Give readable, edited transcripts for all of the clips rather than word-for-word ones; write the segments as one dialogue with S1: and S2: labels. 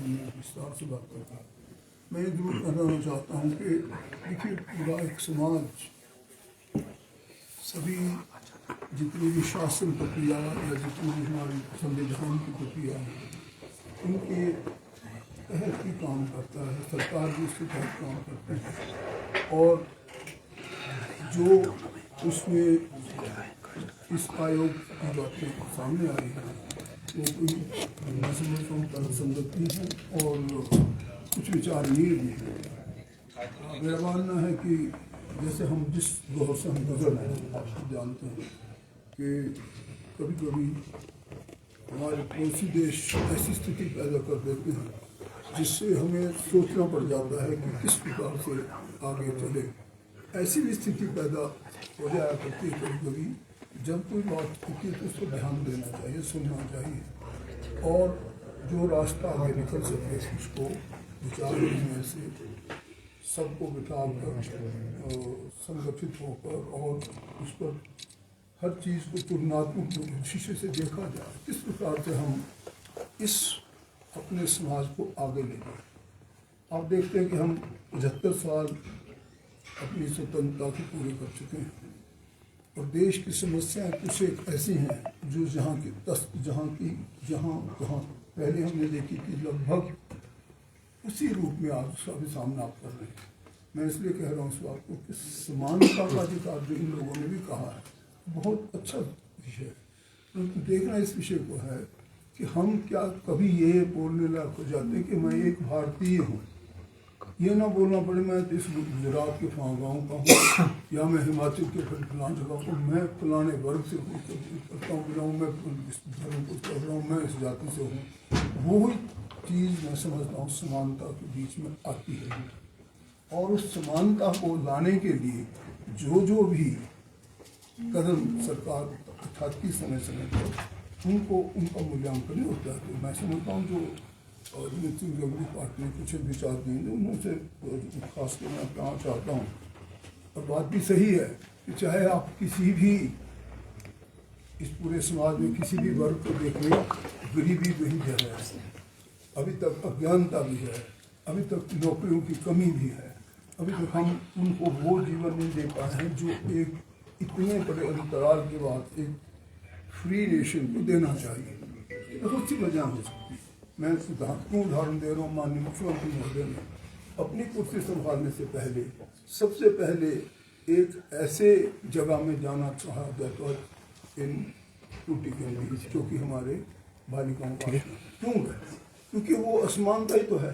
S1: में विस्तार से बात करता हूँ। मैं ये जरूर कहना चाहता हूँ कि देखिए, पूरा एक समाज, सभी जितनी भी शासन प्रक्रिया या जितनी भी हमारी संविधान की प्रक्रिया है, उनके तहत ही काम करता है, सरकार भी उसके तहत काम करती है। और जो उसमें इस आयोग की बातें सामने आई हैं वो कोई मैं समझता हूँ तर्कसंगत भी हैं और कुछ विचारणीय भी हैं। मेरा मानना है कि जैसे हम जिस दौर से हम गुजर रहे हैं, आप जानते हैं कि कभी कभी हमारे पड़ोसी देश ऐसी स्थिति पैदा कर देते हैं जिससे हमें सोचना पड़ जाता है कि किस प्रकार से आगे चले। ऐसी भी स्थिति पैदा हो जाया करती है कभी कभी, जब कोई बात होती है तो उस पर ध्यान देना चाहिए, सुनना चाहिए और जो रास्ता आगे निकल सके उसको विचार विनिमय से सबको बिठाकर संगठित होकर और उस पर हर चीज़ को तुलनात्मक शीशे से देखा जाए, किस प्रकार से हम इस अपने समाज को आगे ले जाए। आप देखते हैं कि हम 75 साल अपनी स्वतंत्रता की पूरी कर चुके हैं और देश की समस्याएं कुछ एक ऐसी हैं जो जहाँ पहले हमने देखी थी लगभग उसी रूप में आज उसका भी सामना आप कर रहे हैं। मैं इसलिए कह रहा हूँ इस बात को कि समानता का अधिकार जो इन लोगों ने भी कहा है बहुत अच्छा विषय है, परंतु देखना इस विषय को है कि हम क्या कभी ये बोलने लायक हो जाते हैं कि मैं एक भारतीय हूँ। ये ना बोलना पड़े मैं इस गुजरात के गाँव का हूँ या मैं हिमाचल के फलां जगह को, मैं फलाने वर्ग से करता हूँ, मैं इस धर्म को कर रहा हूँ, मैं इस जाति से हूँ। वो चीज़ मैं समझता हूँ समानता के बीच में आती है और उस समानता को लाने के लिए जो भी कदम सरकार उठाती समय पर उनका मूल्यांकन होता है। तो मैं समझता हूँ जो गंभीर पार्टी ने कुछ विचार देंगे उनसे खासकर मैं कहना चाहता हूँ और बात भी सही है कि चाहे आप किसी भी इस पूरे समाज में किसी भी वर्ग को देख लें, गरीबी वही है, अभी तक अज्ञानता भी है, अभी तक नौकरियों की कमी भी है, अभी तक हम उनको वो जीवन नहीं दे पाए हैं जो एक इतने बड़े अंतराल के बाद एक फ्री नेशन को देना चाहिए। बहुत सी वजह हो सकती है। मैं क्यों उदाहरण दे रहा हूँ, माननीय मुख्यमंत्री महोदय ने अपनी कुर्सी संभालने से पहले सबसे पहले एक ऐसे जगह में जाना चाहा जाता इन टूटी के बीच जो कि हमारे बालिकाओं का क्यों गए, क्योंकि वो असमानता ही तो है।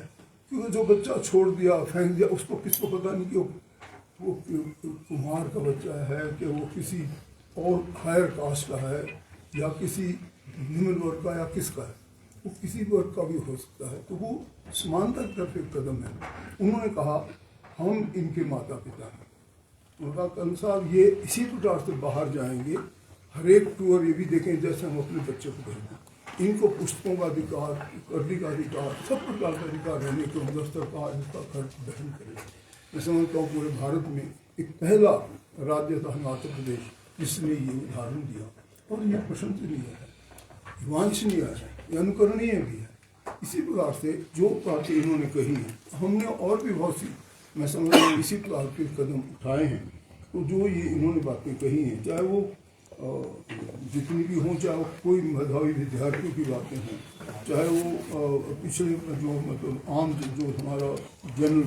S1: क्योंकि जो बच्चा छोड़ दिया फेंक दिया उसको किसको पता नहीं कि वो कुम्हार का बच्चा है कि वो किसी और हायर कास्ट का है या किसी निम्न वर्ग का या किसका है, वो किसी वर्ग का भी हो सकता है। तो वो समानता की तरफ एक कदम है। उन्होंने कहा हम इनके माता पिता हैं, उनका अनुसार ये इसी प्रकार से बाहर जाएंगे। हर एक टूर ये भी देखें जैसे हम अपने बच्चों को भेजें, इनको पुस्तकों का अधिकार, कर्दी का अधिकार, सब प्रकार का अधिकार रहने के अंदर सरकार इसका खर्च वहन करे। मैं समझता हूँ पूरे भारत में एक पहला राज्य था हिमाचल प्रदेश जिसने ये उदाहरण दिया और ये प्रशंसनीय है, वांछनीय है, ये अनुकरणीय भी है। इसी प्रकार से जो बातें इन्होंने कही हैं, हमने और भी बहुत सी मैं समझ रहा हूँ इसी प्रकार के कदम उठाए हैं। तो जो ये इन्होंने बातें कही हैं, चाहे वो जितनी भी हों, चाहे वो कोई मेधावी विद्यार्थियों की बातें हों, चाहे वो पिछले जो मतलब आम जो हमारा जनरल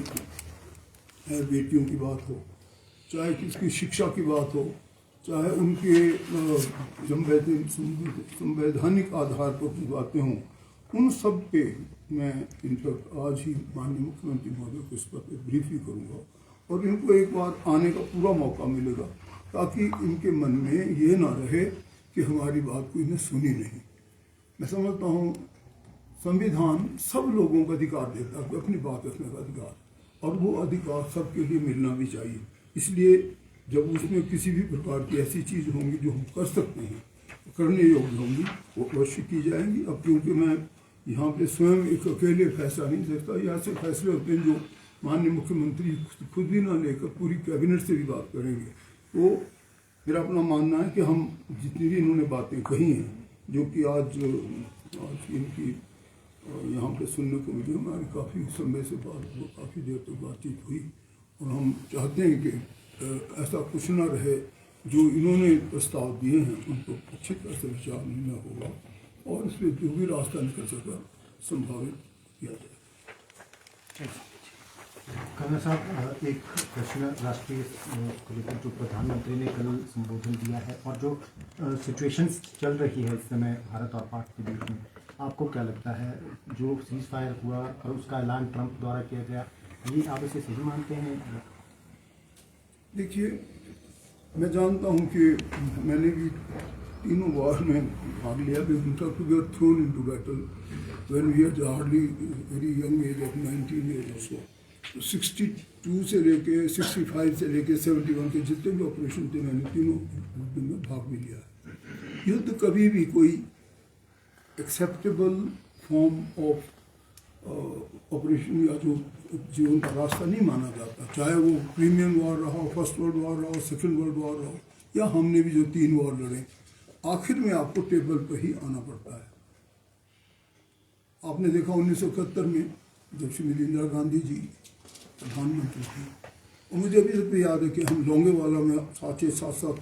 S1: है बेटियों की बात हो, चाहे किसकी शिक्षा की बात हो, चाहे उनके संवैधानिक आधार पर की बातें हों, उन सब पे मैं इनफैक्ट आज ही माननीय मुख्यमंत्री महोदय को इस पर ब्रीफ भी करूँगा और इनको एक बार आने का पूरा मौका मिलेगा ताकि इनके मन में ये ना रहे कि हमारी बात कोई ने सुनी नहीं। मैं समझता हूँ संविधान सब लोगों को अधिकार देता है अपनी बात रखने का अधिकार, और वो अधिकार सबके लिए मिलना भी चाहिए। इसलिए जब उसमें किसी भी प्रकार की ऐसी चीज़ होंगी जो हम कर सकते हैं, करने योग्य होंगी, वो अवश्य की जाएंगी। अब क्योंकि मैं यहाँ पे स्वयं एक अकेले फैसला नहीं सकता, यहाँ से फैसले होते हैं जो माननीय मुख्यमंत्री खुद भी ना लेकर पूरी कैबिनेट से भी बात करेंगे। तो मेरा अपना मानना है कि हम जितनी भी इन्होंने बातें कही हैं, जो कि आज इनकी यहाँ पे सुनने को मिली। हमारी काफ़ी समय से काफ़ी देर तक बातचीत हुई और हम चाहते हैं कि ऐसा कुछ ना रहे, जो इन्होंने प्रस्ताव दिए हैं उनको अच्छी तरह से विचार निर्णय होगा और इस पर जो भी रास्ता निकल सका संभावित किया जाए।
S2: कमल साहब, एक प्रश्न राष्ट्रीय को लेकर जो प्रधानमंत्री ने कल संबोधन दिया है और जो सिचुएशंस चल रही है इस समय भारत और पाक के बीच में, आपको क्या लगता है जो सीज फायर हुआ और उसका ऐलान ट्रंप द्वारा किया गया, ये आप इसे सही मानते हैं?
S1: देखिए, मैं जानता हूँ कि मैंने भी तीनों वॉर में भाग लिया, we were thrown into battle when we are hardly very young age of 19 year और सो। 62 से लेके 65 से लेके 71 के जितने भी ऑपरेशन थे मैंने तीनों युद्ध में भाग भी लिया है। युद्ध कभी भी कोई एक्सेप्टेबल फॉर्म ऑफ ऑपरेशन या जो जीवन का रास्ता नहीं माना जाता, चाहे वो क्रीमियन वॉर रहा हो, फर्स्ट वर्ल्ड वॉर रहा हो, सेकेंड वर्ल्ड वॉर रहा हो, या हमने भी जो 3 वॉर लड़े, आखिर में आपको टेबल पर ही आना पड़ता है। आपने देखा 1971 में जब श्रीमती इंदिरा गांधी जी प्रधानमंत्री थी, और मुझे अभी तक याद है कि हम लोंगेवाला में 7-7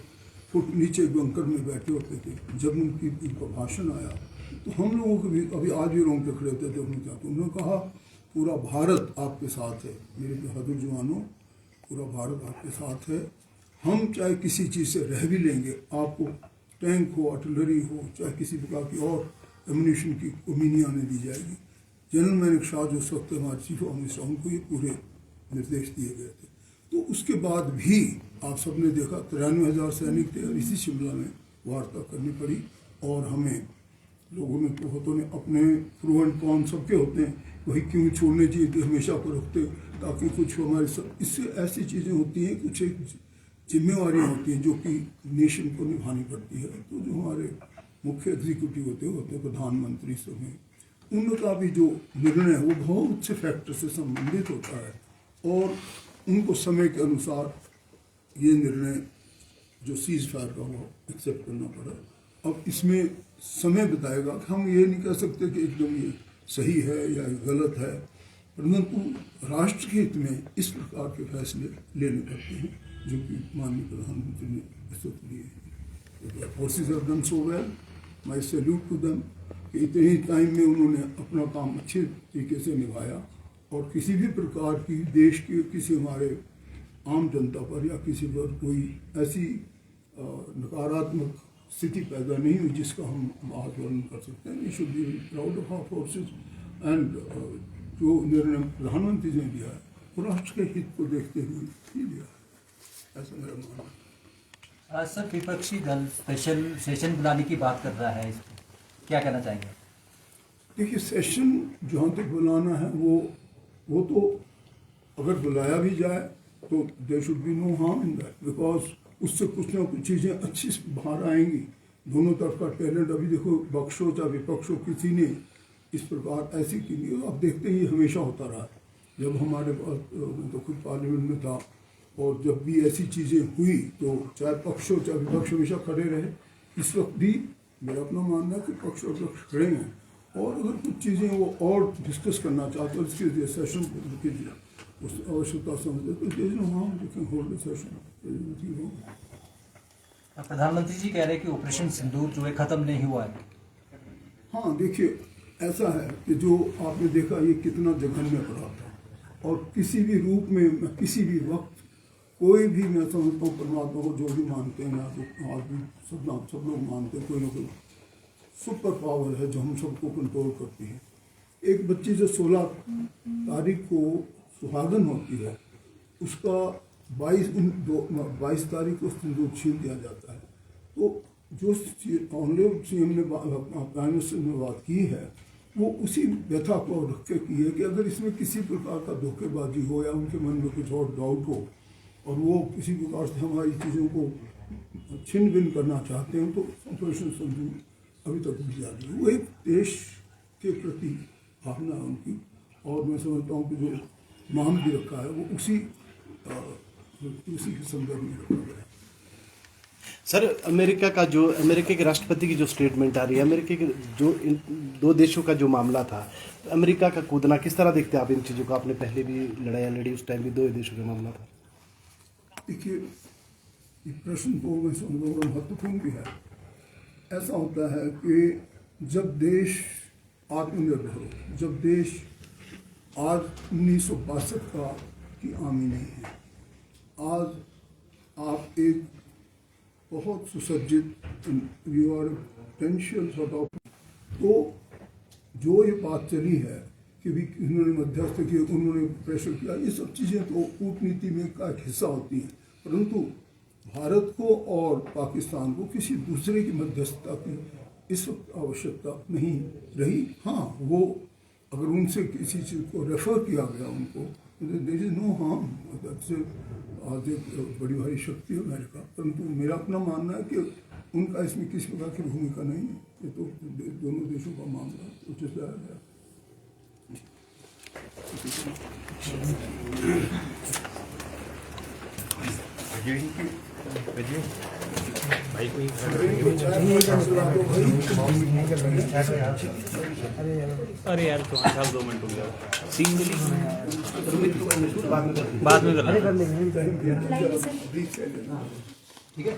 S1: फुट नीचे बंकर में बैठे होते थे। जब उनका भाषण आया तो हम लोगों को भी, अभी आज भी रोंगटे खड़े होते थे, उन्होंने कहा पूरा भारत आपके साथ है, मेरे बहादुर जवानों, पूरा भारत आपके साथ है, हम चाहे किसी चीज़ से रह भी लेंगे, आपको टैंक हो, आर्टिलरी हो, चाहे किसी प्रकार की और एम्यूनिशन की कमी नहीं आने दी जाएगी। जनरल मैनेक शाह जो उस वक्त हमारे चीफ ऑफ मिनिस्टर, उनको ये पूरे निर्देश दिए गए थे। तो उसके बाद भी आप सबने देखा 93,000 सैनिक थे और इसी शिमला में वार्ता करनी पड़ी, और हमें लोगों ने बहुतों ने अपने प्रो एंड कॉन सबके होते हैं, वही क्यों छोड़ने चाहिए कि हमेशा को रखते, ताकि कुछ हमारे सब इससे ऐसी चीज़ें होती हैं, कुछ एक जिम्मेवारियाँ होती हैं जो कि नेशन को निभानी पड़ती है। तो जो हमारे मुख्य एग्जीक्यूटिव होते हैं प्रधानमंत्री सब हैं, उनका भी जो निर्णय है वो बहुत से फैक्टर से संबंधित होता है और उनको समय के अनुसार ये निर्णय जो सीज फायर का वो एक्सेप्ट करना पड़ा। अब इसमें समय बताएगा कि हम ये नहीं कह सकते कि एकदम ये सही है या गलत है, परंतु राष्ट्र के हित में इस प्रकार के फैसले लेने पड़ते हैं जो कि माननीय प्रधानमंत्री ने इस वक्त लिए। Forces have done so well, my salute to them कि इतने ही टाइम में उन्होंने अपना काम अच्छे तरीके से निभाया और किसी भी प्रकार की देश के किसी हमारे आम जनता पर या किसी पर कोई ऐसी नकारात्मक स्थिति पैदा नहीं हुई जिसका हम बात वर्णन कर सकते हैं। We should be proud of our forces and जो निर्णय प्रधानमंत्री ने दिया है वो राष्ट्र के हित को देखते हुए ही लिया है, ऐसा मेरा मानना है।
S3: आज सर विपक्षी दल स्पेशल सेशन बुलाने की बात कर रहा है, इस पर क्या कहना चाहेंगे?
S1: देखिए, सेशन जहाँ तक बुलाना है वो तो अगर बुलाया भी जाए तो there should be no harm in that, because उससे कुछ ना कुछ चीज़ें अच्छी बाहर आएंगी। दोनों तरफ का टैलेंट, अभी देखो पक्षों चाहे विपक्षों किसी ने इस प्रकार ऐसी की नहीं, आप देखते ही हमेशा होता रहा। जब हमारे पास तो खुद पार्लियामेंट में था और जब भी ऐसी चीज़ें हुई तो चाहे पक्ष हो चाहे विपक्ष हमेशा खड़े रहे। इस वक्त भी मेरा अपना मानना है कि पक्ष और विपक्ष खड़े हैं और अगर कुछ चीज़ें वो और डिस्कस करना चाहते हैं इसके लिए सेशन कीजिए, उस आवश्यकता समझते तो होल्ड सेशन।
S3: प्रधानमंत्री जी कह रहे हैं कि ऑपरेशन सिंदूर जो है खत्म नहीं हुआ है।
S1: हाँ, देखिए ऐसा है कि जो आपने देखा ये कितना जघन्य पड़ा था और किसी भी रूप में किसी भी वक्त कोई भी, मैं समझता हूँ परमात्मा को जो भी मानते हैं ना, तो आज भी सब लोग मानते हैं कोई ना कोई सुपर पावर है जो हम सबको कंट्रोल करती है। एक बच्ची जो 16 तारीख को सुहागन होती है उसका 22 तारीख को सिंदूर छीन दिया जाता है। तो जो ऑनरेबल सीएम ने प्राइम मिनिस्टर ने बात की है वो उसी व्यथा को रख के की है कि अगर इसमें किसी प्रकार का धोखेबाजी हो या उनके मन में कुछ और डाउट हो और वो किसी प्रकार से हमारी चीज़ों को छिन भिन करना चाहते हैं तो ऑपरेशन सिंदूर अभी तक भी जारी है। वो एक देश के प्रति भावना है उनकी और मैं समझता हूँ कि जो नाम भी रखा है वो उसी के संदर्भ में रखा गया है।
S4: सर अमेरिका के राष्ट्रपति की जो स्टेटमेंट आ रही है, अमेरिका के जो इन दो देशों का जो मामला था, अमेरिका का कूदना, किस तरह देखते हैं आप इन चीज़ों को? आपने पहले भी लड़ाइयाँ लड़ी, उस टाइम भी दो देशों का मामला था।
S1: देखिए, ये प्रश्न तो मैं समझ रहा महत्वपूर्ण भी है। ऐसा होता है कि जब देश आत्मनिर्भर हो, जब देश आज 1962 का की आमी नहीं है, आज आप एक बहुत सुसज्जित you are potential sort of, तो जो ये बात चली है कि भी उन्होंने मध्यस्थ किए, उन्होंने प्रेशर किया, ये सब चीज़ें तो कूटनीति में का एक हिस्सा होती हैं, परंतु भारत को और पाकिस्तान को किसी दूसरे की मध्यस्थता की इस वक्त आवश्यकता नहीं रही। हाँ, वो अगर उनसे किसी चीज़ को रेफर किया गया उनको, देयर इज नो हार्म। आज एक बड़ी भारी शक्ति है अमेरिका, परंतु मेरा अपना मानना है कि उनका इसमें किसी प्रकार की भूमिका नहीं है। ये तो दोनों देशों का मामला उचित लाया गया।
S5: अरे यार तो साहब 2 मिनट हो गया, बाद में कर लेंगे।
S2: ठीक है।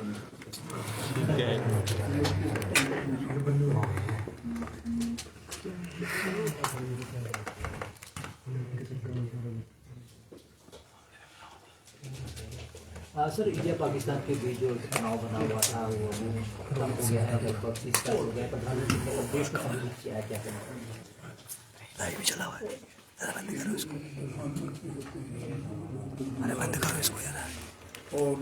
S3: सर, इंडिया पाकिस्तान के बीच जो तनाव बना हुआ था वो खत्म हो गया है, लगभग 30 साल हो गया। प्रधानमंत्री ने देश का संबोधित किया है, क्या कहना चाहिए?
S4: लाइव चला हुआ है, बंद करो इसको, अरे बंद करो इसको यार।
S1: और